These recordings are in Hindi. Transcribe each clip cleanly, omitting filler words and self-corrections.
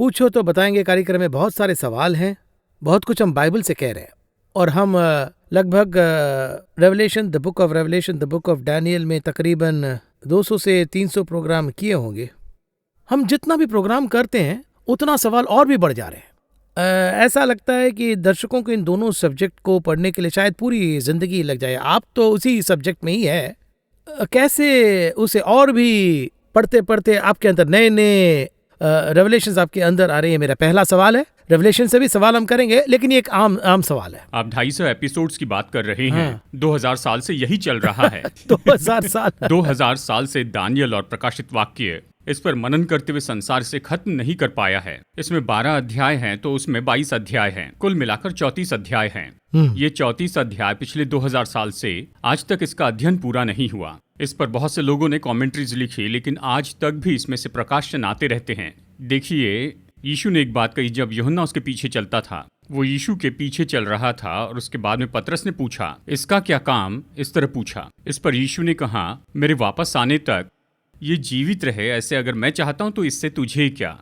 पूछो तो बताएंगे कार्यक्रम में बहुत सारे सवाल हैं, बहुत कुछ हम बाइबल से कह रहे हैं और हम लगभग revelation, the book of revelation, the book of Daniel में तकरीबन 200 से 300 प्रोग्राम किए होंगे। हम जितना भी प्रोग्राम करते हैं उतना सवाल और भी बढ़ जा रहे हैं। ऐसा लगता है कि दर्शकों को इन दोनों सब्जेक्ट को पढ़ने के लिए शायद पूरी जिंदगी लग जाए। आप तो उसी सब्जेक्ट में ही है, कैसे उसे और भी पढ़ते पढ़ते आपके अंदर नए नए रेवलेशंस आपके अंदर आ रही है। मेरा पहला सवाल है, रेवलेशन से भी सवाल हम करेंगे लेकिन ये एक आम सवाल है। आप 250 एपिसोड्स की बात कर रहे हैं। 2000 साल से यही चल रहा है। 2000 साल से दानियल और प्रकाशित वाक्य इस पर मनन करते हुए संसार से खत्म नहीं कर पाया है। इसमें 12 अध्याय हैं तो उसमें 22 अध्याय हैं, कुल मिलाकर 34 अध्याय हैं। ये 34 अध्याय पिछले 2000 साल से आज तक इसका अध्ययन पूरा नहीं हुआ। इस पर बहुत से लोगों ने कमेंट्रीज लिखी, लेकिन आज तक भी इसमें से प्रकाशन आते रहते हैं। देखिए, यीशु ने एक बात कही जब यूहन्ना उसके पीछे चलता था। वो यीशु के पीछे चल रहा था और उसके बाद में पतरस ने पूछा, इसका क्या काम? इस तरह पूछा। इस पर यीशु ने कहा, मेरे वापस आने तक ये जीवित रहे, ऐसे अगर मैं चाहता हूं तो इससे तुझे क्या।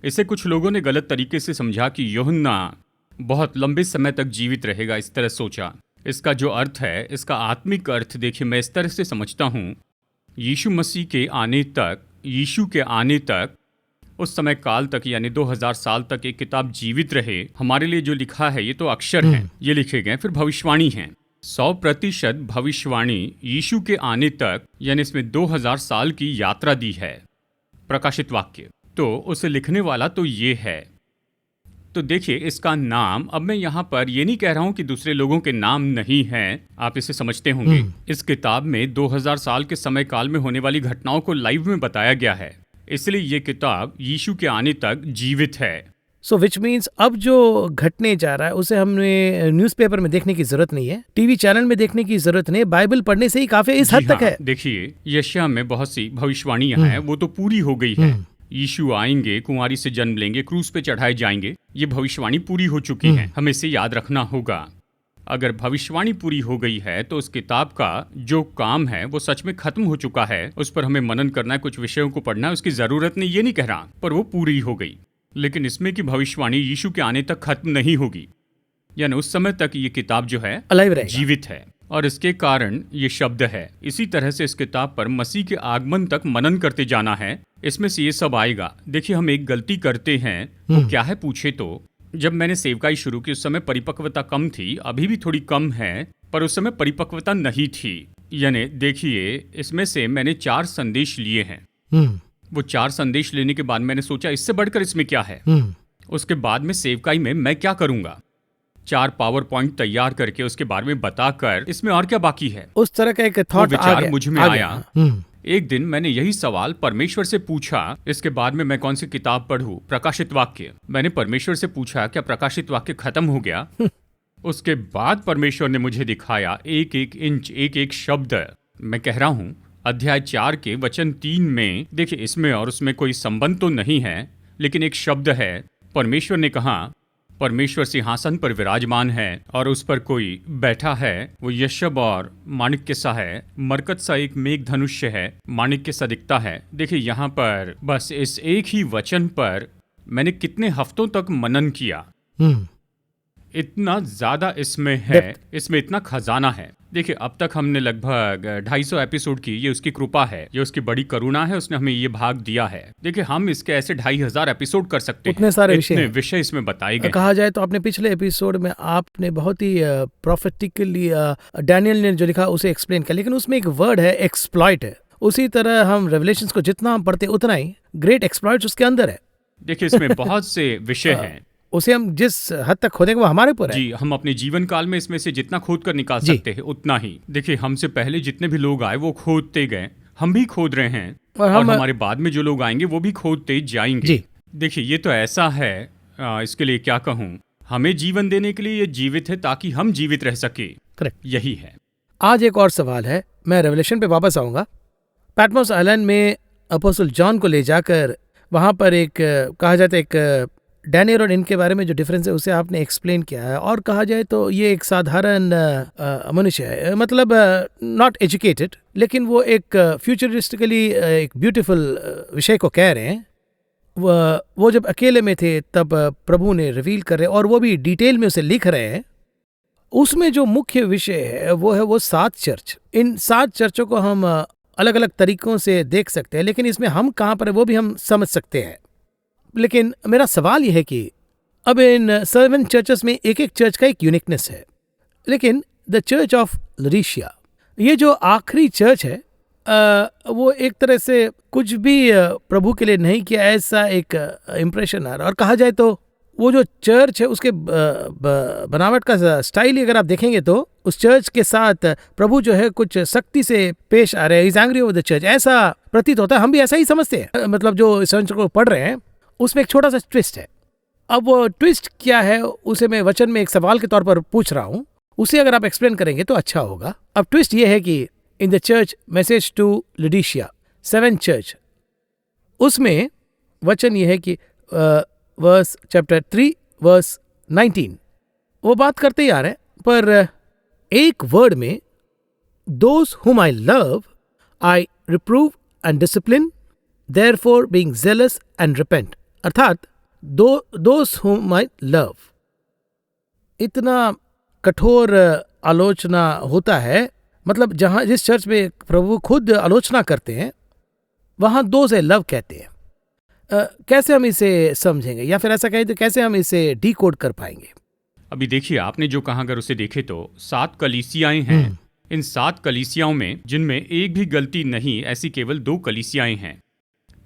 इसे कुछ लोगों ने गलत तरीके से समझा कि यूहन्ना बहुत लंबे समय तक जीवित रहेगा, इस तरह सोचा। इसका जो अर्थ है, इसका आत्मिक अर्थ देखिए मैं इस तरह से समझता हूँ, यीशु मसीह के आने तक, यीशु के आने तक, उस समय काल तक यानी 2000 साल तक एक किताब जीवित रहे। हमारे लिए जो लिखा है ये तो अक्षर हैं, ये लिखे गए, फिर भविष्यवाणी हैं। 100% भविष्यवाणी यीशु के आने तक, यानी इसमें 2000 साल की यात्रा दी है प्रकाशित वाक्य। तो उसे लिखने वाला तो ये है। तो देखिए, इसका नाम, अब मैं यहाँ पर ये नहीं कह रहा हूँ कि दूसरे लोगों के नाम नहीं हैं, आप इसे समझते होंगे। इस किताब में 2000 साल के समय काल में होने वाली घटनाओं को लाइव में बताया गया है, इसलिए ये किताब यीशु के आने तक जीवित है। सो विच मीन्स अब जो घटने जा रहा है उसे हमने न्यूज़पेपर में देखने की जरूरत नहीं है, टीवी चैनल में देखने की जरूरत नहीं है, बाइबल पढ़ने से ही काफी इस हद तक है। देखिए, यशायाह में बहुत सी भविष्यवाणियां हैं, वो तो पूरी हो गई है। यीशु आएंगे, कुंवारी से जन्म लेंगे, क्रूस पे चढ़ाए जाएंगे, ये भविष्यवाणी पूरी हो चुकी है। हमें इसे याद रखना होगा। अगर भविष्यवाणी पूरी हो गई है तो उस किताब का जो काम है वो सच में खत्म हो चुका है। उस पर हमें मनन करना है, कुछ विषयों को पढ़ना है, उसकी जरूरत नहीं, ये नहीं कह रहा, पर वो पूरी हो गई। लेकिन इसमें की भविष्यवाणी यीशु के आने तक खत्म नहीं होगी, यानी उस समय तक ये किताब जो है जीवित है और इसके कारण ये शब्द है। इसी तरह से इस किताब पर मसीह के आगमन तक मनन करते जाना है, इसमें से ये सब आएगा। देखिए, हम एक गलती करते हैं, वो क्या है पूछे तो, जब मैंने सेवकाई शुरू की उस समय परिपक्वता कम थी, अभी भी थोड़ी कम है, पर उस समय परिपक्वता नहीं थी। यानी देखिए, इसमें से मैंने 4 संदेश लिए हैं। वो 4 संदेश लेने के बाद मैंने सोचा इससे बढ़कर इसमें क्या है। उसके बाद में सेवकाई में मैं क्या करूंगा, 4 पावर पॉइंट तैयार करके उसके बारे में बताकर इसमें और क्या बाकी है, उस तरह का एक थॉट विचार मुझ में आया। एक दिन मैंने यही सवाल परमेश्वर से पूछा, इसके बाद में मैं कौन सी किताब पढ़ूं, प्रकाशित वाक्य। मैंने परमेश्वर से पूछा क्या प्रकाशित वाक्य खत्म हो गया? उसके बाद परमेश्वर ने मुझे दिखाया एक एक इंच, एक एक शब्द। मैं कह रहा हूं अध्याय 4 के वचन 3 में, देखिए इसमें और उसमें कोई संबंध तो नहीं है, लेकिन एक शब्द है। परमेश्वर ने कहा, परमेश्वर सिंहासन पर विराजमान है और उस पर कोई बैठा है, वो यशब और माणिक्य सा है, मरकत सा एक मेघ धनुष्य है, माणिक्य सा दिखता है। देखिए यहाँ पर बस इस एक ही वचन पर मैंने कितने हफ्तों तक मनन किया। इतना ज्यादा इसमें है, इसमें इतना खजाना है। देखिए, अब तक हमने लगभग 250 एपिसोड की, ये उसकी कृपा है, ये उसकी बड़ी करुणा है, उसने हमें ये भाग दिया है। देखिए, हम इसके ऐसे 2500 एपिसोड कर सकते हैं, इतने सारे विषय इसमें बताए गए। कहा जाए तो आपने पिछले एपिसोड में आपने बहुत ही प्रोफेटिकली डैनियल ने जो लिखा उसे एक्सप्लेन किया, लेकिन उसमें एक वर्ड है एक्सप्लॉइट है। उसी तरह हम रेवलेशंस को जितना हम पढ़ते उतना ही ग्रेट एक्सप्लॉइट्स उसके अंदर है। देखिए, इसमें बहुत से विषय हैं, उसे हम जिस हद तक खोदेंगे वो हमारे ऊपर है। जी, हम अपने जीवन काल में इसमें से जितना खोद कर निकाल सकते हैं उतना ही। देखिए, हमसे पहले जितने भी लोग आए वो खोदते गए, हम भी खोद रहे हैं और हमारे बाद में जो लोग आएंगे वो भी खोदते जाएंगे। देखिए, ये तो ऐसा है, इसके लिए क्या कहूँ, हमें जीवन देने के लिए ये जीवित है ताकि हम जीवित रह सके। करेक्ट, यही है। आज एक और सवाल है, मैं रेवलेशन पे वापस आऊंगा। पैटमोस आइलैंड में अपोस्टल जॉन को ले जाकर वहां पर एक कहा जाता है एक डैनियल और इनके बारे में जो डिफरेंस है उसे आपने एक्सप्लेन किया है। और कहा जाए तो ये एक साधारण मनुष्य है, मतलब नॉट एजुकेटेड, लेकिन वो एक फ्यूचरिस्टिकली एक ब्यूटीफुल विषय को कह रहे हैं। वो जब अकेले में थे तब प्रभु ने रिवील कर रहे, और वो भी डिटेल में उसे लिख रहे हैं। उसमें जो मुख्य विषय है वो 7 चर्च। इन 7 चर्चों को हम अलग अलग तरीकों से देख सकते हैं, लेकिन इसमें हम कहाँ पर है वो भी हम समझ सकते हैं। लेकिन मेरा सवाल यह है कि अब इन 7 चर्चेस में एक एक चर्च का एक यूनिकनेस है, लेकिन द चर्च ऑफ लरीशिया, ये जो आखिरी चर्च है, वो एक तरह से कुछ भी प्रभु के लिए नहीं किया, ऐसा एक इम्प्रेशन आ रहा है। और कहा जाए तो वो जो चर्च है उसके बनावट का स्टाइल अगर आप देखेंगे तो उस चर्च के साथ प्रभु जो है कुछ सख्ती से पेश आ रहे हैं। Is angry over the church, ऐसा प्रतीत होता है। हम भी ऐसा ही समझते हैं, मतलब जो संच को पढ़ रहे हैं उसमें एक छोटा सा ट्विस्ट है। अब वो ट्विस्ट क्या है उसे मैं वचन में एक सवाल के तौर पर पूछ रहा हूँ, उसे अगर आप एक्सप्लेन करेंगे तो अच्छा होगा। अब ट्विस्ट ये है कि in the church message to Laodicea 7 church, उसमें वचन ये है कि वर्स चैप्टर 3 वर्स 19 वो बात करते ही आ रहे हैं, पर एक वर्ड में those whom I love I reprove and discipline therefore being jealous and repent, अर्थात दोज हुम आई लव। इतना कठोर आलोचना होता है, मतलब जहां जिस चर्च में प्रभु खुद आलोचना करते हैं वहां दोज आई लव कहते हैं। कैसे हम इसे समझेंगे, या फिर ऐसा कहें तो कैसे हम इसे डीकोड कर पाएंगे? अभी देखिए, आपने जो कहा अगर उसे देखे तो 7 कलीसियाएं हैं। इन 7 कलीसियाओं में जिनमें एक भी गलती नहीं, ऐसी केवल 2 कलीसियाएं हैं।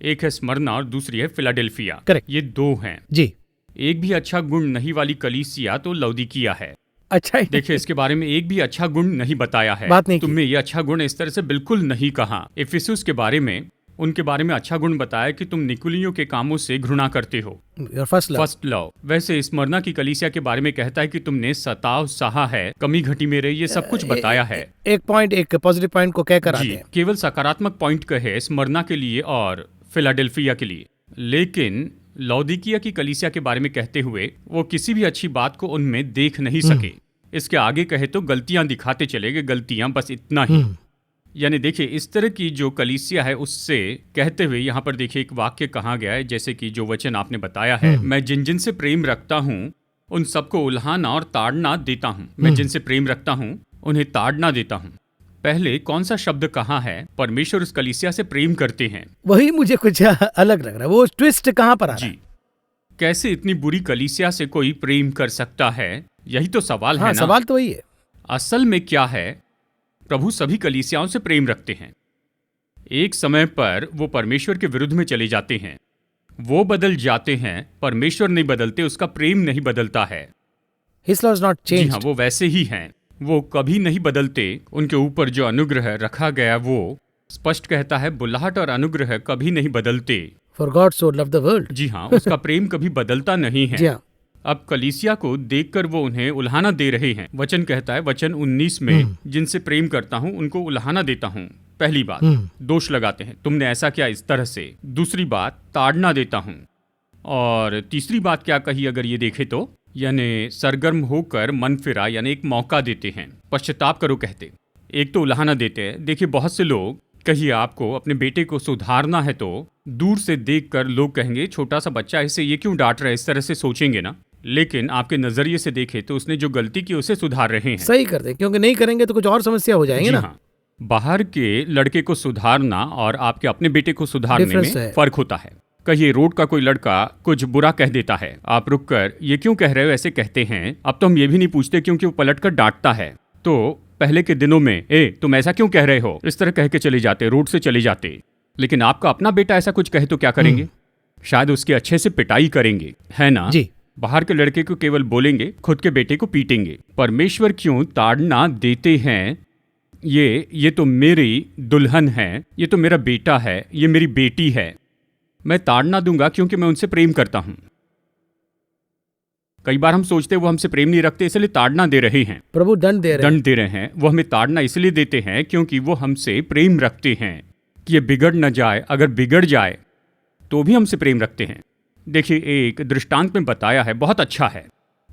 एक है स्मरना और दूसरी है फिलाडेल्फिया। करेक्ट, ये 2 हैं जी। एक भी अच्छा गुण नहीं वाली कलीसिया तो लौदीकिया है। अच्छा, देखिए, इसके बारे में एक भी अच्छा गुण नहीं बताया है। बात नहीं तुमने ये अच्छा गुण इस तरह से बिल्कुल नहीं कहा। इफिसुस के बारे में, उनके बारे में अच्छा गुण बताया कि तुम निकुलियों के कामों से घृणा करते हो, फर्स्ट लव। वैसे स्मरना की कलीसिया के बारे में कहता है कि तुमने सताव सहा है, कमी घटी में रही, ये सब कुछ बताया है। एक पॉइंट, एक पॉजिटिव पॉइंट को कहकर आते हैं। केवल सकारात्मक पॉइंट कहे स्मरना के लिए और फिलाडेल्फिया के लिए, लेकिन लौदीकिया की कलीसिया के बारे में कहते हुए वो किसी भी अच्छी बात को उनमें देख नहीं सके। इसके आगे कहे तो गलतियां दिखाते चले गए, गलतियां, बस इतना ही। यानी देखिए, इस तरह की जो कलीसिया है उससे कहते हुए यहाँ पर देखिए एक वाक्य कहा गया है, जैसे कि जो वचन आपने बताया है, मैं जिन जिन से प्रेम रखता हूँ उन सबको उल्हाना और ताड़ना देता हूँ। मैं जिनसे प्रेम रखता हूँ उन्हें ताड़ना देता हूँ। पहले कौन सा शब्द कहाँ है? परमेश्वर उस कलीसिया से प्रेम करते हैं, वही मुझे कुछ अलग लग रहा है। वो ट्विस्ट कहाँ पर आ रहा है? कैसे इतनी बुरी कलीसिया से कोई प्रेम कर सकता है, यही तो सवाल है ना? सवाल तो वही है। असल में क्या है, प्रभु सभी कलीसियाओं से प्रेम रखते हैं। एक समय पर वो परमेश्वर के विरुद्ध में चले जाते हैं, वो बदल जाते हैं, परमेश्वर नहीं बदलते, उसका प्रेम नहीं बदलता है। His law is not changed. जी हाँ, वो वैसे ही हैं, वो कभी नहीं बदलते। उनके ऊपर जो अनुग्रह रखा गया वो स्पष्ट कहता है, बुलाहट और अनुग्रह कभी नहीं बदलते। For God so loved the world. जी हाँ, उसका प्रेम कभी बदलता नहीं है। जी हाँ। अब कलीसिया को देखकर वो उन्हें उल्हाना दे रहे हैं। वचन कहता है, वचन 19 में, जिनसे प्रेम करता हूँ उनको उल्हाना देता हूँ। पहली बात, दोष लगाते हैं, तुमने ऐसा किया इस तरह से। दूसरी बात, ताड़ना देता हूँ। और तीसरी बात क्या कही अगर ये देखे तो, यानी सरगर्म होकर मन फिरा, यानी एक मौका देते हैं, पश्चाताप करो कहते। एक तो उल्हाना देते हैं। देखिए, बहुत से लोग, कहिए आपको अपने बेटे को सुधारना है तो दूर से देखकर लोग कहेंगे छोटा सा बच्चा, इसे ये क्यों डांट रहा है, इस तरह से सोचेंगे ना। लेकिन आपके नजरिए से देखे तो उसने जो गलती की उसे सुधार रहे हैं। सही कर दे, क्योंकि नहीं करेंगे तो कुछ और समस्या हो जाएंगे ना। हाँ, बाहर के लड़के को सुधारना और आपके अपने बेटे को सुधारने में फर्क होता है। कहिए रोड का कोई लड़का कुछ बुरा कह देता है, आप रुककर ये क्यों कह रहे हो ऐसे कहते हैं। अब तो हम ये भी नहीं पूछते क्योंकि वो पलटकर डांटता है। तो पहले के दिनों में तुम ऐसा क्यों कह रहे हो, इस तरह कह के चले जाते, रोड से चले जाते। लेकिन आपका अपना बेटा ऐसा कुछ कहे तो क्या करेंगे? शायद उसकी अच्छे से पिटाई करेंगे, है ना जी। बाहर के लड़के को केवल बोलेंगे, खुद के बेटे को पीटेंगे। परमेश्वर क्यों ताड़ना देते हैं? ये तो मेरी दुल्हन है, ये तो मेरा बेटा है, ये मेरी बेटी है, मैं ताड़ना दूंगा क्योंकि मैं उनसे प्रेम करता हूं। कई बार हम सोचते हैं वो हमसे प्रेम नहीं रखते इसलिए ताड़ना दे रहे हैं। प्रभु दंड दे रहे हैं। वो हमें ताड़ना इसलिए देते हैं क्योंकि वो हमसे प्रेम रखते हैं कि ये बिगड़ न जाए। अगर बिगड़ जाए तो भी हमसे प्रेम रखते हैं। देखिए, एक दृष्टांत में बताया है, बहुत अच्छा है।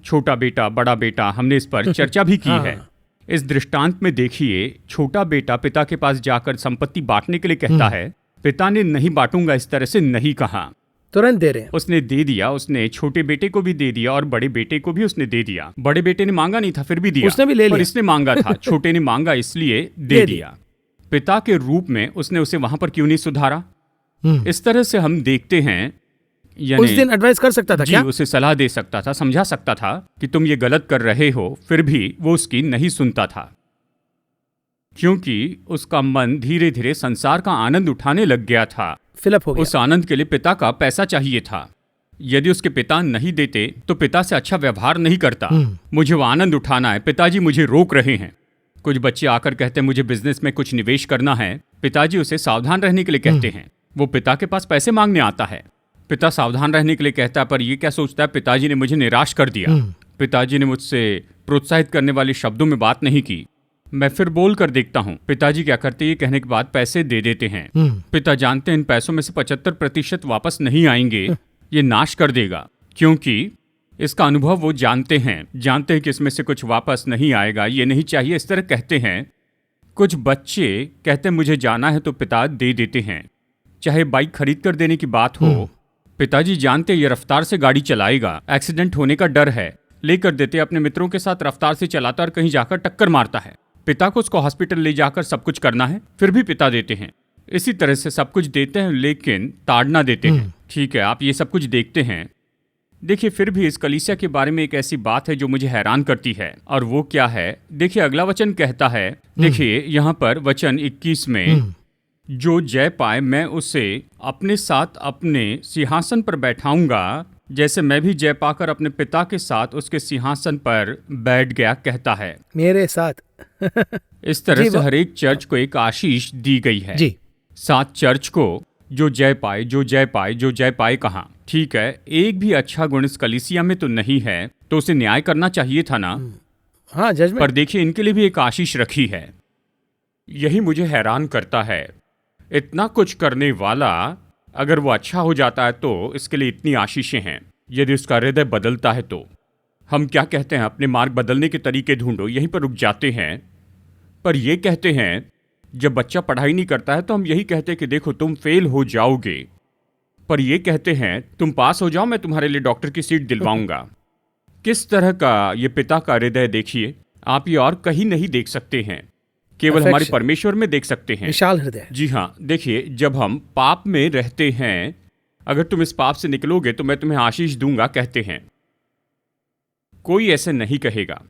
छोटा बेटा, बड़ा बेटा, हमने इस पर चर्चा भी की है। इस दृष्टांत में देखिए, छोटा बेटा पिता के पास जाकर संपत्ति बांटने के लिए कहता है। पिता ने नहीं बांटूंगा इस तरह से नहीं कहा। तुरंत दे रहे हैं। उसने दे दिया, उसने छोटे बेटे को भी दे दिया और बड़े बेटे को भी उसने दे दिया। बड़े बेटे ने मांगा नहीं था फिर भी दिया, उसने भी ले और लिया। इसने मांगा था, छोटे ने मांगा इसलिए दे दिया। पिता के रूप में उसने उसे वहां पर क्यों नहीं सुधारा? इस तरह से हम देखते हैं, उस दिन एडवाइस कर सकता था जी, क्या? उसे सलाह दे सकता था, समझा सकता था कि तुम ये गलत कर रहे हो, फिर भी वो उसकी नहीं सुनता था, क्योंकि उसका मन धीरे धीरे संसार का आनंद उठाने लग गया था। फिलअप हो गया। उस आनंद के लिए पिता का पैसा चाहिए था। यदि उसके पिता नहीं देते तो पिता से अच्छा व्यवहार नहीं करता। मुझे वो आनंद उठाना है, पिताजी मुझे रोक रहे हैं। कुछ बच्चे आकर कहते हैं मुझे बिजनेस में कुछ निवेश करना है, पिताजी उसे सावधान रहने के लिए कहते हैं। वो पिता के पास पैसे मांगने आता है, पिता सावधान रहने के लिए कहता है, पर ये क्या सोचता है, पिताजी ने मुझे निराश कर दिया, पिताजी ने मुझसे प्रोत्साहित करने वाले शब्दों में बात नहीं की, मैं फिर बोल कर देखता हूँ। पिताजी क्या करते, ये कहने के बाद पैसे दे देते हैं। पिता जानते हैं इन पैसों में से 75% वापस नहीं आएंगे, ये नाश कर देगा, क्योंकि इसका अनुभव वो जानते हैं कि इसमें से कुछ वापस नहीं आएगा, ये नहीं चाहिए, इस तरह कहते हैं। कुछ बच्चे कहते हैं मुझे जाना है तो पिता दे देते हैं, चाहे बाइक खरीद कर देने की बात हो। पिताजी जानते ये रफ्तार से गाड़ी चलाएगा, एक्सीडेंट होने का डर है, लेकर देते, अपने मित्रों के साथ रफ्तार से चलाता और कहीं जाकर टक्कर मारता है। पिता को उसको हॉस्पिटल ले जाकर सब कुछ करना है, फिर भी पिता देते हैं। इसी तरह से सब कुछ देते हैं लेकिन ताड़ना देते हैं। ठीक है, आप ये सब कुछ देखते हैं। देखिए, फिर भी इस कलीसिया के बारे में एक ऐसी बात है जो मुझे हैरान करती है, और वो क्या है, देखिए अगला वचन कहता है, देखिए यहाँ पर वचन 21 में, जो जय पाए मैं उसे अपने साथ अपने सिंहासन पर बैठाऊंगा, जैसे मैं भी जय पाकर अपने पिता के साथ उसके सिंहासन पर बैठ गया, कहता है मेरे साथ। इस तरह से हर एक चर्च को एक आशीष दी गई है। जी। 7 चर्च को जो जय पाए, जो जय पाए, जो जय पाए कहाँ? ठीक है, एक भी अच्छा गुण इस कलीसिया में तो नहीं है, तो उसे न्याय करना चाहिए था ना। हाँ, जजमेंट। पर देखिए इनके लिए भी एक आशीष रखी है। यही मुझे हैरान करता है, इतना कुछ करने वाला अगर वो अच्छा हो जाता है तो इसके लिए इतनी आशीषें हैं। यदि उसका हृदय बदलता है तो हम क्या कहते हैं, अपने मार्ग बदलने के तरीके ढूंढो, यहीं पर रुक जाते हैं। पर ये कहते हैं, जब बच्चा पढ़ाई नहीं करता है तो हम यही कहते हैं कि देखो तुम फेल हो जाओगे, पर ये कहते हैं तुम पास हो जाओ, मैं तुम्हारे लिए डॉक्टर की सीट दिलवाऊंगा। किस तरह का ये पिता का हृदय देखिए, आप ये और कहीं नहीं देख सकते हैं, केवल हमारे परमेश्वर में देख सकते हैं। विशाल हृदय। जी हाँ, देखिए जब हम पाप में रहते हैं, अगर तुम इस पाप से निकलोगे तो मैं तुम्हें आशीष दूंगा, कहते हैं। कोई ऐसे नहीं कहेगा,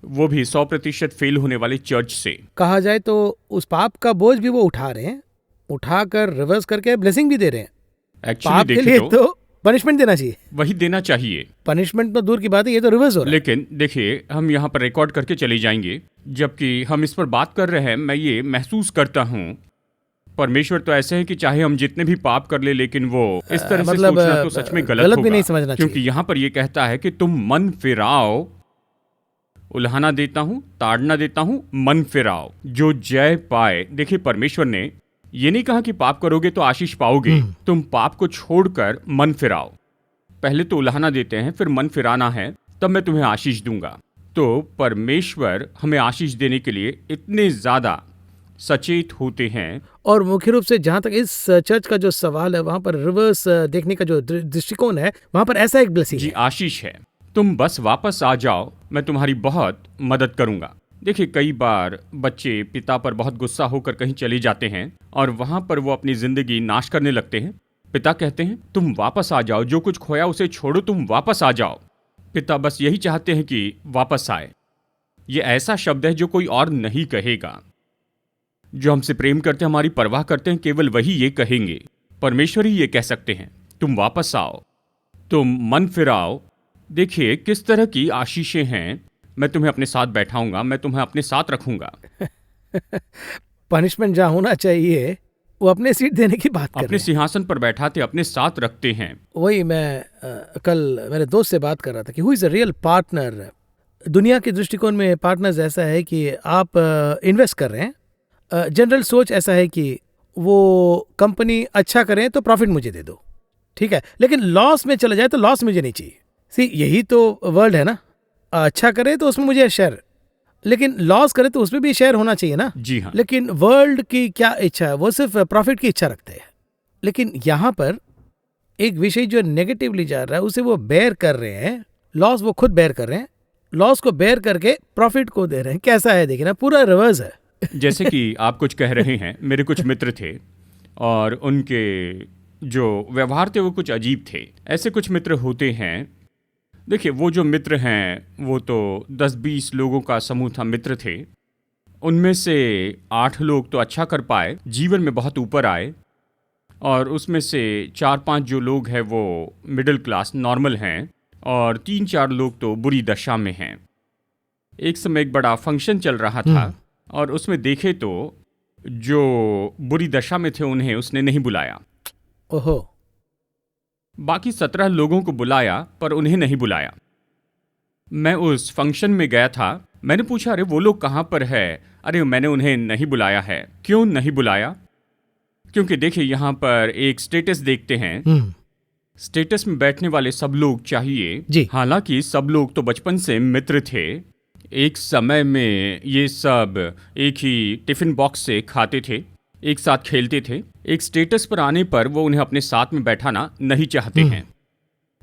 वो भी 100% फेल होने वाले चर्च से। कहा जाए तो उस पाप का बोझ भी वो उठा रहे हैं, उठाकर रिवर्स करके ब्लेसिंग भी दे रहे हैं। एक्चुअली के लिए तो पनिशमेंट देना चाहिए, वही देना चाहिए। पनिशमेंट तो दूर की बात है, ये तो रिवर्स हो रहा है। लेकिन देखिए हम यहाँ पर रिकॉर्ड करके चले जाएंगे, जबकि हम इस पर बात कर रहे हैं। मैं ये महसूस करता हूँ, परमेश्वर तो ऐसे है कि चाहे हम जितने भी पाप कर ले, लेकिन वो इस तरह से सोचना तो सच में गलत भी नहीं समझना, क्योंकि यहाँ पर ये कहता है कि तुम मन फिराओ, उल्हाना देता हूँ, ताड़ना देता हूँ, मन फिराओ, जो जय पाए। देखिए परमेश्वर ने ये नहीं कहा कि पाप करोगे तो आशीष पाओगे, तुम पाप को छोड़कर मन फिराओ। पहले तो उल्हाना देते हैं, फिर मन फिराना है, तब मैं तुम्हें आशीष दूंगा। तो परमेश्वर हमें आशीष देने के लिए इतने ज्यादा सचेत होते हैं। और मुख्य रूप से जहां तक इस चर्च का जो सवाल है, वहां पर रिवर्स देखने का जो दृष्टिकोण है, वहां पर ऐसा एक ब्लेसिंग जी, आशीष है, तुम बस वापस आ जाओ, मैं तुम्हारी बहुत मदद करूंगा। देखिए कई बार बच्चे पिता पर बहुत गुस्सा होकर कहीं चले जाते हैं और वहां पर वो अपनी जिंदगी नाश करने लगते हैं। पिता कहते हैं तुम वापस आ जाओ, जो कुछ खोया उसे छोड़ो, तुम वापस आ जाओ। पिता बस यही चाहते हैं कि वापस आए। ये ऐसा शब्द है जो कोई और नहीं कहेगा। जो हमसे प्रेम करते हैं, हमारी परवाह करते हैं, केवल वही ये कहेंगे। परमेश्वर ही ये कह सकते हैं, तुम वापस आओ, तुम मन फिराओ। देखिए किस तरह की आशीषें हैं, मैं तुम्हें अपने साथ बैठाऊंगा, मैं तुम्हें अपने साथ रखूंगा। पनिशमेंट जहां होना चाहिए वो अपने सीट देने की बात कर रहे हैं। अपने सिंहासन पर बैठाते अपने साथ रखते हैं। वही मैं कल मेरे दोस्त से बात कर रहा था कि who is a real partner. दुनिया के दृष्टिकोण में पार्टनर्स ऐसा है कि आप इन्वेस्ट कर रहे हैं, जनरल सोच ऐसा है कि वो कंपनी अच्छा करें तो प्रॉफिट मुझे दे दो, ठीक है, लेकिन लॉस में चला जाए तो लॉस मुझे नहीं चाहिए। सी यही तो वर्ल्ड है ना, अच्छा करे तो उसमें मुझे शेयर, लेकिन लॉस करे तो उसमें भी शेयर होना चाहिए ना। जी हाँ। लेकिन वर्ल्ड की क्या इच्छा है, वो सिर्फ प्रॉफिट की इच्छा रखते हैं। लेकिन यहाँ पर एक विषय जो नेगेटिवली जा रहा है उसे वो बेयर कर रहे हैं, लॉस वो खुद बेयर कर रहे हैं, लॉस को बेयर करके प्रॉफिट को दे रहे हैं। कैसा है देखिए ना, पूरा रिवर्स है। जैसे कि आप कुछ कह रहे हैं, मेरे कुछ मित्र थे और उनके जो व्यवहार थे वो कुछ अजीब थे। ऐसे कुछ मित्र होते हैं। देखिए, वो जो मित्र हैं वो तो 10-20 लोगों का समूह था, मित्र थे। उनमें से 8 लोग तो अच्छा कर पाए, जीवन में बहुत ऊपर आए, और उसमें से 4-5 जो लोग हैं वो मिडिल क्लास नॉर्मल हैं, और 3-4 लोग तो बुरी दशा में हैं। एक समय एक बड़ा फंक्शन चल रहा था और उसमें देखे तो जो बुरी दशा में थे उन्हें उसने नहीं बुलाया। ओहो। बाकी 17 लोगों को बुलाया पर उन्हें नहीं बुलाया। मैं उस फंक्शन में गया था। मैंने पूछा, अरे वो लोग कहाँ पर है? अरे मैंने उन्हें नहीं बुलाया है। क्यों नहीं बुलाया? क्योंकि देखिए, यहाँ पर एक स्टेटस देखते हैं। स्टेटस में बैठने वाले सब लोग चाहिए। हालांकि सब लोग तो बचपन से मित्र थे। एक समय में ये सब एक ही टिफिन बॉक्स से खाते थे, एक साथ खेलते थे। एक स्टेटस पर आने पर वो उन्हें अपने साथ में बैठाना नहीं चाहते हैं।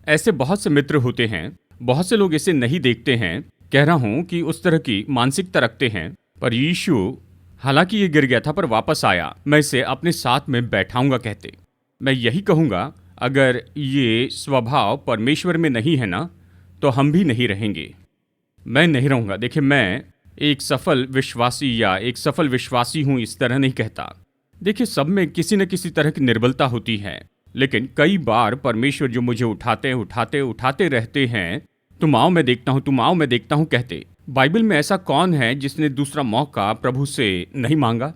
ऐसे बहुत से मित्र होते हैं। बहुत से लोग इसे नहीं देखते हैं। कह रहा हूं कि उस तरह की मानसिकता रखते हैं। पर यीशु, हालांकि ये गिर गया था पर वापस आया, मैं इसे अपने साथ में बैठाऊंगा कहते। मैं यही कहूंगा, अगर ये स्वभाव परमेश्वर में नहीं है ना, तो हम भी नहीं रहेंगे। मैं नहीं रहूंगा। देखिए, मैं एक सफल विश्वासी या एक सफल विश्वासी हूं इस तरह नहीं कहता। देखिए, सब में किसी न किसी तरह की निर्बलता होती है, लेकिन कई बार परमेश्वर जो मुझे उठाते रहते हैं, तुम आओ मैं देखता हूं, तुम आओ मैं देखता हूं कहते। बाइबल में ऐसा कौन है जिसने दूसरा मौका प्रभु से नहीं मांगा?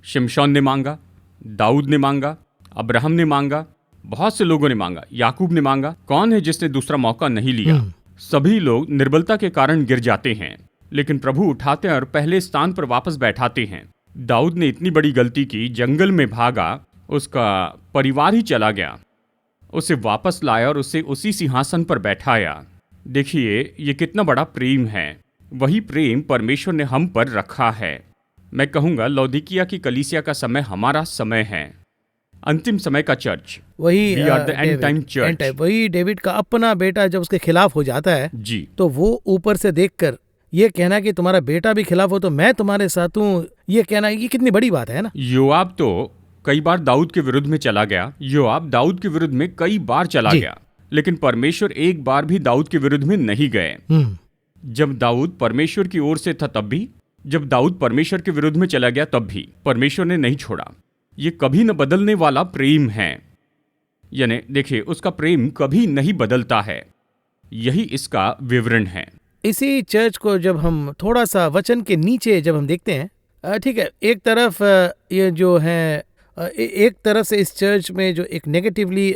शिमशोन ने मांगा, दाऊद ने मांगा, अब्राहम ने मांगा, बहुत से लोगों ने मांगा, याकूब ने मांगा। कौन है जिसने दूसरा मौका नहीं लिया? सभी लोग निर्बलता के कारण गिर जाते हैं, लेकिन प्रभु उठाते हैं और पहले स्थान पर वापस बैठाते हैं। दाऊद ने इतनी बड़ी गलती की, जंगल में भागा, उसका परिवार ही चला गया, उसे वापस लाया और उसे उसी सिंहासन पर बैठाया। देखिए, ये कितना बड़ा प्रेम है। वही प्रेम परमेश्वर ने हम पर रखा है। मैं कहूँगा, लौदीकिया की कलीसिया का समय हमारा समय है, अंतिम समय का चर्च। वही We are the end time church। वही डेविड का अपना बेटा जब उसके खिलाफ हो जाता है जी, तो वो ऊपर से देखकर ये कहना कि तुम्हारा बेटा भी खिलाफ हो तो मैं तुम्हारे साथ हूँ, ये कहना, ये कितनी बड़ी बात है ना। योआब तो कई बार दाऊद के विरुद्ध में चला गया। योआब दाऊद के विरुद्ध में कई बार चला गया, लेकिन परमेश्वर एक बार भी दाऊद के विरुद्ध में नहीं गए। जब दाऊद परमेश्वर की ओर से था तब भी, जब दाऊद परमेश्वर के विरुद्ध में चला गया तब भी परमेश्वर ने नहीं छोड़ा। ये कभी न बदलने वाला प्रेम है। यानी देखिए, उसका प्रेम कभी नहीं बदलता है। यही इसका विवरण है। इसी चर्च को जब हम थोड़ा सा वचन के नीचे जब हम देखते हैं, ठीक है, एक तरफ ये जो है, एक तरफ से इस चर्च में जो एक नेगेटिवली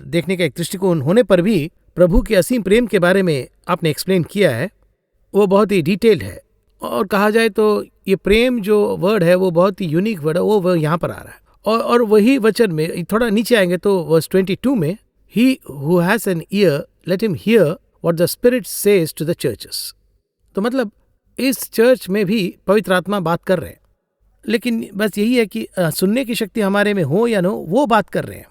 देखने का एक दृष्टिकोण होने पर भी प्रभु के असीम प्रेम के बारे में आपने एक्सप्लेन किया है, वो बहुत ही डिटेल्ड है। और कहा जाए तो ये प्रेम जो वर्ड है वो बहुत ही यूनिक वर्ड है, वो यहाँ पर आ रहा है। और वही वचन में थोड़ा नीचे आएंगे तो वर्स 22 में, he who has an ear let him hear what the spirit says to the churches. तो मतलब इस चर्च में भी पवित्र आत्मा बात कर रहे हैं, लेकिन बस यही है कि सुनने की शक्ति हमारे में हो या न हो, वो बात कर रहे हैं।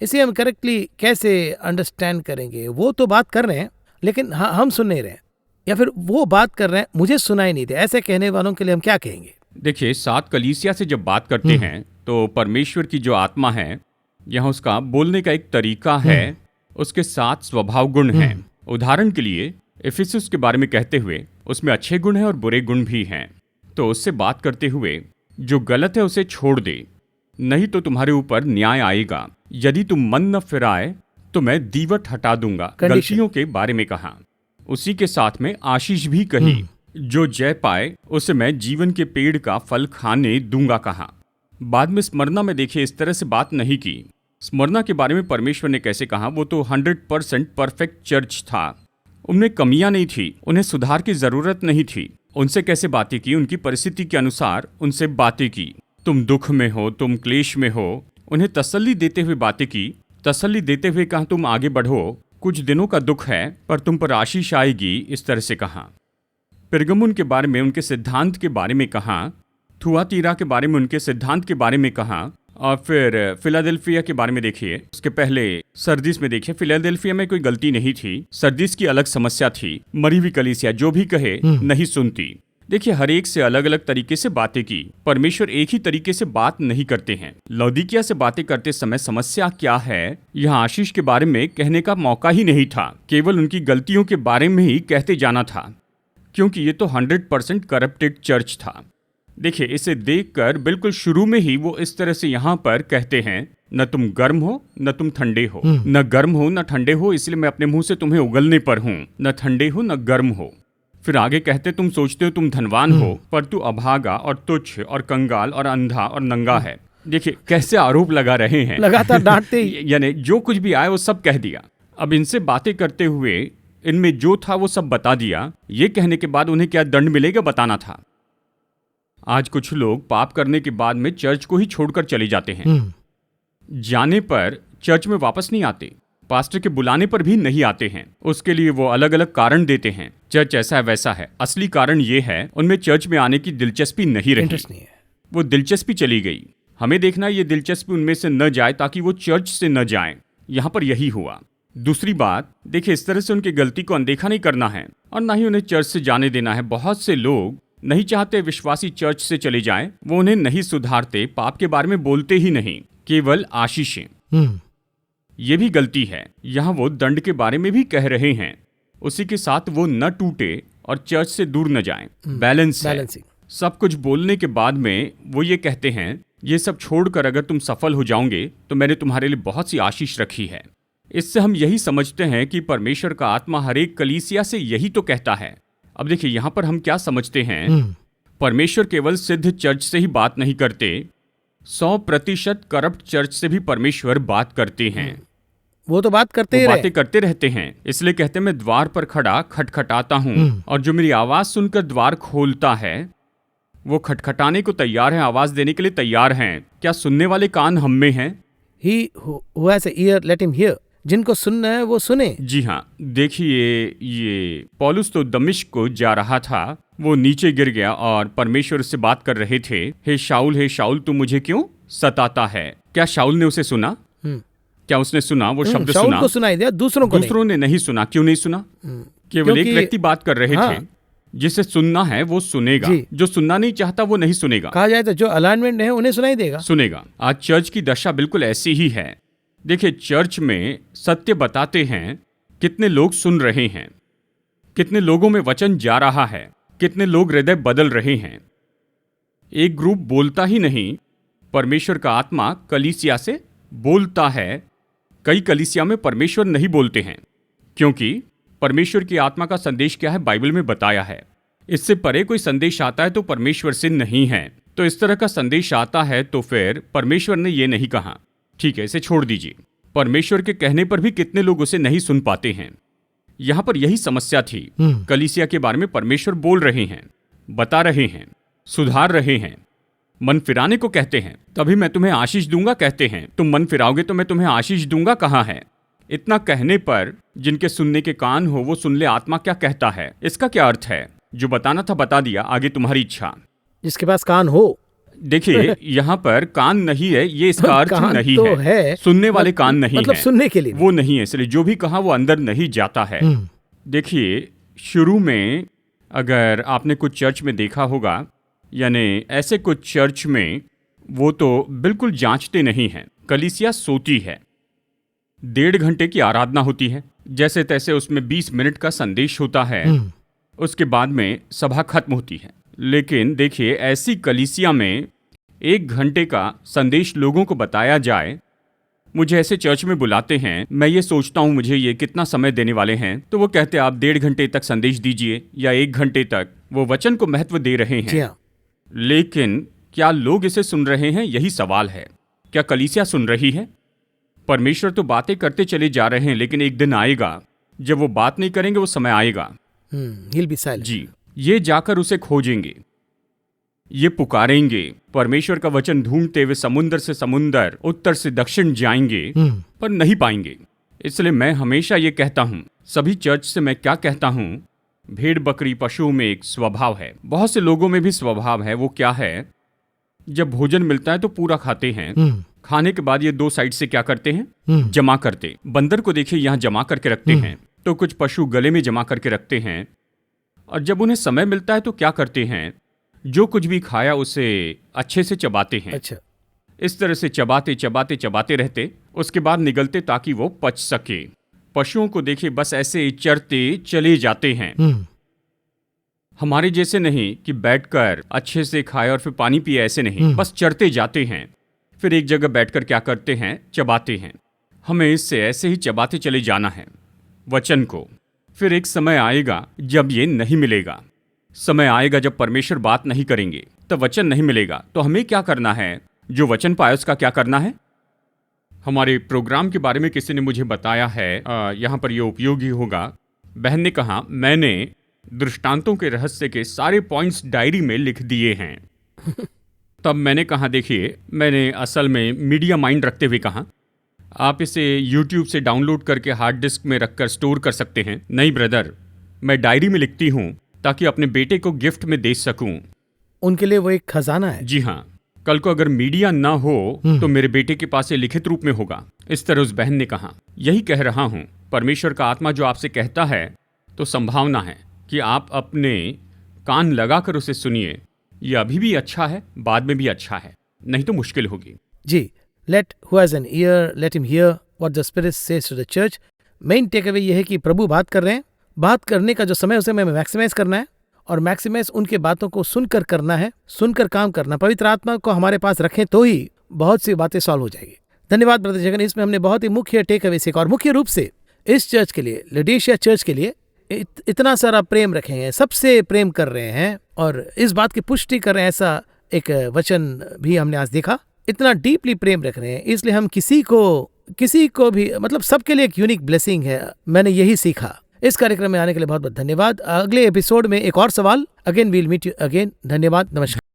इसे हम करेक्टली कैसे अंडरस्टैंड करेंगे? वो तो बात कर रहे हैं, लेकिन हम सुन नहीं रहे हैं, या फिर वो बात कर रहे हैं मुझे सुनाई नहीं दे। ऐसे कहने वालों के लिए हम क्या कहेंगे? देखिए, 7 कलीसिया से जब बात करते हैं तो परमेश्वर की जो आत्मा है, यहाँ उसका बोलने का एक तरीका है, उसके 7 स्वभाव गुण हैं। उदाहरण के लिए इफिसुस के बारे में कहते हुए उसमें अच्छे गुण हैं और बुरे गुण भी हैं। तो उससे बात करते हुए जो गलत है उसे छोड़ दे, नहीं तो तुम्हारे ऊपर न्याय आएगा। यदि तुम मन न फिराए तो मैं दीवट हटा दूंगा। गलतियों के बारे में कहा। उसी के साथ में आशीष भी कही, जो जय पाए उसे मैं जीवन के पेड़ का फल खाने दूंगा कहा। बाद में स्मरना में देखिए, इस तरह से बात नहीं की। स्मरना के बारे में परमेश्वर ने कैसे कहा? वो तो 100% परफेक्ट चर्च था, उनमें कमियां नहीं थी, उन्हें सुधार की जरूरत नहीं थी। उनसे कैसे बातें की? उनकी परिस्थिति के अनुसार उनसे बातें की। तुम दुख में हो, तुम क्लेश में हो, उन्हें तसल्ली देते हुए बातें की। तसल्ली देते हुए कहा, तुम आगे बढ़ो, कुछ दिनों का दुख है पर तुम पर आशीष आएगी, इस तरह से कहा। पिरगमुन के बारे में उनके सिद्धांत के बारे में कहा। थुआतीरा के बारे में उनके सिद्धांत के बारे में कहा। और फिर फिलाडेल्फिया के बारे में देखिए, उसके पहले सरदीस में देखिए, फिलाडेल्फिया में कोई गलती नहीं थी, सरदीस की अलग समस्या थी, मरी हुई कलीसिया जो भी कहे नहीं सुनती। देखिए, हर एक से अलग अलग तरीके से बातें की, परमेश्वर एक ही तरीके से बात नहीं करते हैं। लौदीकिया से बातें करते समय समस्या क्या है, यहाँ आशीष के बारे में कहने का मौका ही नहीं था, केवल उनकी गलतियों के बारे में ही कहते जाना था, क्योंकि ये तो 100% करप्टेड चर्च था। देखिए, इसे देखकर बिल्कुल शुरू में ही वो इस तरह से यहाँ पर कहते हैं, न तुम गर्म हो न तुम ठंडे हो, न गर्म हो न ठंडे हो, इसलिए मैं अपने मुंह से तुम्हें उगलने पर हूँ, न ठंडे हो न गर्म हो। फिर आगे कहते, तुम सोचते हो तुम धनवान हो, पर तू अभागा और तुच्छ और कंगाल और अंधा और नंगा है। देखिए कैसे आरोप लगा रहे हैं, लगातार डांटते ही। यानी जो कुछ भी आए वो सब कह दिया। अब इनसे बातें करते हुए इनमें जो था वो सब बता दिया। ये कहने के बाद उन्हें क्या दंड मिलेगा बताना था। आज कुछ लोग पाप करने के बाद में चर्च को ही छोड़कर चले जाते हैं, जाने पर चर्च में वापस नहीं आते, पास्टर के बुलाने पर भी नहीं आते हैं। उसके लिए वो अलग अलग कारण देते हैं, चर्च ऐसा है वैसा है। असली कारण ये है उनमें चर्च में आने की दिलचस्पी नहीं रही, वो दिलचस्पी चली गई। हमें देखना ये दिलचस्पी उनमें से न जाए ताकि वो चर्च से न जाएं। यहाँ पर यही हुआ। दूसरी बात देखिए, इस तरह से उनकी गलती को अनदेखा नहीं करना है और ना ही उन्हें चर्च से जाने देना है। बहुत से लोग नहीं चाहते विश्वासी चर्च से चले जाएं, वो उन्हें नहीं सुधारते, पाप के बारे में बोलते ही नहीं, केवल आशीषें। ये भी गलती है। यहाँ वो दंड के बारे में भी कह रहे हैं, उसी के साथ वो न टूटे और चर्च से दूर न जाएं। बैलेंस है। सब कुछ बोलने के बाद में वो ये कहते हैं, ये सब छोड़कर अगर तुम सफल हो जाओगे तो मैंने तुम्हारे लिए बहुत सी आशीष रखी है। इससे हम यही समझते हैं कि परमेश्वर का आत्मा हर एक कलीसिया से यही तो कहता है। अब देखिए यहाँ पर हम क्या समझते हैं, परमेश्वर केवल सिद्ध चर्च से ही बात नहीं करते, 100% करप्ट चर्च से भी परमेश्वर बात करते हैं। वो तो बात करते ही बातें करते रहते हैं। इसलिए कहते हैं, मैं द्वार पर खड़ा खटखटाता हूँ और जो मेरी आवाज सुनकर द्वार खोलता है वो खटखटाने को तैयार है, आवाज देने के लिए तैयार हैं। क्या सुनने वाले कान हम में हैं? He who has an ear, let him hear. जिनको सुनना है वो सुने। जी हाँ, देखिए ये पौलुस तो दमिश्क को जा रहा था, वो नीचे गिर गया और परमेश्वर से बात कर रहे थे, हे शाऊल तू मुझे क्यों सताता है। क्या शाऊल ने उसे सुना? क्या उसने सुना? वो शब्द शाऊल सुना? को सुनाई दिया, दूसरों ने नहीं सुना। क्यों नहीं सुना? केवल एक व्यक्ति बात कर रहे थे, जिसे सुनना है वो सुनेगा, जो सुनना नहीं चाहता वो नहीं सुनेगा। कहा जाए तो जो अलाइनमेंट है उन्हें सुनाई देगा, सुनेगा। आज चर्च की दशा बिल्कुल ऐसी ही है। देखिए, चर्च में सत्य बताते हैं, कितने लोग सुन रहे हैं, कितने लोगों में वचन जा रहा है, कितने लोग हृदय बदल रहे हैं। एक ग्रुप बोलता ही नहीं, परमेश्वर का आत्मा कलीसिया से बोलता है। कई कलीसिया में परमेश्वर नहीं बोलते हैं, क्योंकि परमेश्वर की आत्मा का संदेश क्या है बाइबल में बताया है। इससे परे कोई संदेश आता है तो परमेश्वर से नहीं है। तो इस तरह का संदेश आता है तो फिर परमेश्वर ने ये नहीं कहा, ठीक है इसे छोड़ दीजिए। परमेश्वर के कहने पर भी कितने लोग उसे नहीं सुन पाते हैं। यहाँ पर यही समस्या थी। कलीसिया के बारे में परमेश्वर बोल रहे हैं, बता रहे हैं, सुधार रहे हैं, मन फिराने को कहते हैं, तभी मैं तुम्हें आशीष दूंगा कहते हैं। तुम मन फिराओगे तो मैं तुम्हें आशीष दूंगा कहाँ है? इतना कहने पर जिनके सुनने के कान हो वो सुन ले आत्मा क्या कहता है। इसका क्या अर्थ है? जो बताना था बता दिया, आगे तुम्हारी इच्छा। जिसके पास कान हो, देखिए यहाँ पर कान नहीं है, ये इसका अर्थ नहीं तो है। सुनने वाले कान नहीं मतलब है, सुनने के लिए वो नहीं है, इसलिए जो भी कहा वो अंदर नहीं जाता है। देखिए शुरू में अगर आपने कुछ चर्च में देखा होगा, यानी ऐसे कुछ चर्च में वो तो बिल्कुल जांचते नहीं हैं। कलीसिया सोती है, 1.5 घंटे की आराधना होती है, जैसे तैसे उसमें 20 मिनट का संदेश होता है, उसके बाद में सभा खत्म होती है। लेकिन देखिए ऐसी कलीसिया में 1 घंटे का संदेश लोगों को बताया जाए। मुझे ऐसे चर्च में बुलाते हैं, मैं ये सोचता हूँ मुझे ये कितना समय देने वाले हैं, तो वो कहते हैं आप 1.5 घंटे तक संदेश दीजिए या 1 घंटे तक। वो वचन को महत्व दे रहे हैं, लेकिन क्या लोग इसे सुन रहे हैं? यही सवाल है। क्या कलीसिया सुन रही है? परमेश्वर तो बातें करते चले जा रहे हैं, लेकिन एक दिन आएगा जब वो बात नहीं करेंगे, वो समय आएगा जी, ये जाकर उसे खोजेंगे, ये पुकारेंगे। परमेश्वर का वचन ढूंढते हुए समुंदर से समुंदर, उत्तर से दक्षिण जाएंगे, पर नहीं पाएंगे। इसलिए मैं हमेशा ये कहता हूँ, सभी चर्च से मैं क्या कहता हूँ, भेड़ बकरी पशुओं में एक स्वभाव है, बहुत से लोगों में भी स्वभाव है। वो क्या है? जब भोजन मिलता है तो पूरा खाते हैं, खाने के बाद ये दो साइड से क्या करते हैं, जमा करते। बंदर को देखिए यहाँ जमा करके रखते हैं, तो कुछ पशु गले में जमा करके रखते हैं, और जब उन्हें समय मिलता है तो क्या करते हैं, जो कुछ भी खाया उसे अच्छे से चबाते हैं। अच्छा। इस तरह से चबाते चबाते चबाते रहते, उसके बाद निगलते ताकि वो पच सके। पशुओं को देखिए बस ऐसे चरते चले जाते हैं, हमारे जैसे नहीं कि बैठकर अच्छे से खाए और फिर पानी पिए, ऐसे नहीं, बस चरते जाते हैं, फिर एक जगह बैठकर क्या करते हैं, चबाते हैं। हमें इससे ऐसे ही चबाते चले जाना है वचन को। फिर एक समय आएगा जब ये नहीं मिलेगा, समय आएगा जब परमेश्वर बात नहीं करेंगे, तब वचन नहीं मिलेगा। तो हमें क्या करना है, जो वचन पाया उसका क्या करना है। हमारे प्रोग्राम के बारे में किसी ने मुझे बताया है, यहाँ पर ये उपयोगी होगा। बहन ने कहा, मैंने दृष्टांतों के रहस्य के सारे पॉइंट्स डायरी में लिख दिए हैं। तब मैंने कहा, देखिए, मैंने असल में मीडिया माइंड रखते हुए कहा, आप इसे YouTube से डाउनलोड करके हार्ड डिस्क में रखकर स्टोर कर सकते हैं। नहीं ब्रदर, मैं डायरी में लिखती हूँ ताकि अपने बेटे को गिफ्ट में दे सकूं। उनके लिए वो एक खजाना है। जी हाँ, कल को अगर मीडिया ना हो तो मेरे बेटे के पास ये लिखित रूप में होगा। इस तरह उस बहन ने कहा, यही कह रहा हूँ, परमेश्वर का आत्मा जो आपसे कहता है तो संभावना है कि आप अपने कान लगाकर उसे सुनिए। ये अभी भी अच्छा है, बाद में भी अच्छा है, नहीं तो मुश्किल होगी। जी, let who has an ear let him hear what the spirit says to the church. Main takeaway ये है कि प्रभु बात कर रहे हैं, बात करने का जो समय उसे हमें मैक्सिमाइज करना है, और मैक्सिमाइज उनके बातों को सुनकर करना है, सुनकर काम करना। पवित्र आत्मा को हमारे पास रखें तो ही बहुत सी बातें सॉल्व हो जाएगी। धन्यवाद ब्रदर जगन, इसमें हमने बहुत ही मुख्य टेक अवे सीखा, और मुख्य रूप से इस चर्च के लिए, लुडिशिया चर्च के लिए इतना सारा प्रेम रखे हैं, सबसे प्रेम कर रहे हैं, और इस बात की पुष्टि कर रहे हैं। ऐसा एक वचन भी हमने आज देखा, इतना डीपली प्रेम रख रहे हैं, इसलिए हम किसी को भी, मतलब सबके लिए एक यूनिक ब्लेसिंग है। मैंने यही सीखा। इस कार्यक्रम में आने के लिए बहुत बहुत धन्यवाद। अगले एपिसोड में एक और सवाल। Again we'll meet you again. धन्यवाद, नमस्कार।